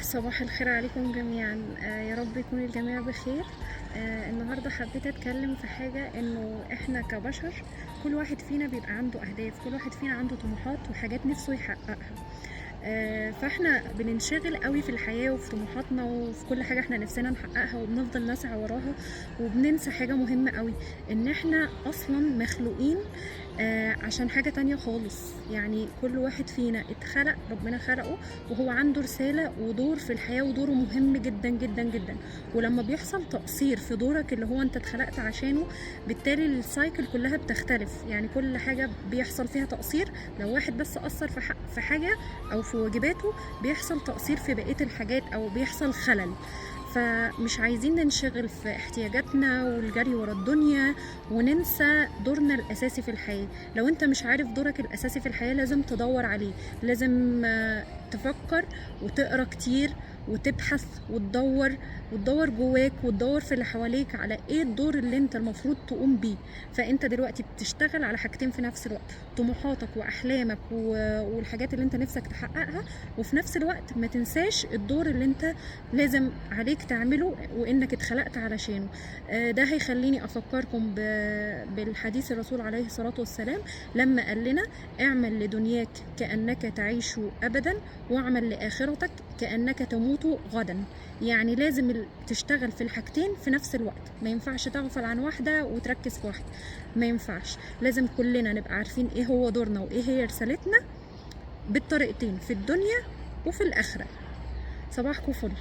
صباح الخير عليكم جميعا. يا رب يكون الجميع بخير. النهارده حبيت اتكلم في حاجه، انه احنا كبشر كل واحد فينا بيبقى عنده اهداف، كل واحد فينا عنده طموحات وحاجات نفسه يحققها. فاحنا بننشغل قوي في الحياه وفي طموحاتنا وفي كل حاجه احنا نفسنا نحققها، وبنفضل نسعى وراها وبننسى حاجه مهمه قوي، ان احنا اصلا مخلوقين عشان حاجة تانية خالص. يعني كل واحد فينا اتخلق، ربنا خلقه وهو عنده رسالة ودور في الحياة، ودوره مهم جدا جدا جدا. ولما بيحصل تقصير في دورك اللي هو انت اتخلقت عشانه، بالتالي السايكل كلها بتختلف. يعني كل حاجة بيحصل فيها تقصير، لو واحد بس قصر في حاجة او في واجباته، بيحصل تقصير في بقية الحاجات او بيحصل خلل. فمش عايزين ننشغل في احتياجاتنا والجري ورا الدنيا وننسى دورنا الاساسي في الحياة. لو انت مش عارف دورك الاساسي في الحياة، لازم تدور عليه، لازم تفكر وتقرا كتير وتبحث وتدور جواك وتدور في اللي حواليك على ايه الدور اللي انت المفروض تقوم بيه. فانت دلوقتي بتشتغل على حاجتين في نفس الوقت، طموحاتك واحلامك والحاجات اللي انت نفسك تحققها، وفي نفس الوقت ما تنساش الدور اللي انت لازم عليك تعمله وانك اتخلقت علشانه. ده هيخليني افكركم بالحديث الرسول عليه الصلاة والسلام لما قال لنا: اعمل لدنياك كأنك تعيش أبدا، واعمل لآخرتك كأنك تموت غدا. يعني لازم تشتغل في الحاجتين في نفس الوقت، ما ينفعش تغفل عن واحدة وتركز في واحدة، ما ينفعش. لازم كلنا نبقى عارفين ايه هو دورنا وايه هي رسالتنا بالطريقتين، في الدنيا وفي الآخرة. صباحكم فل.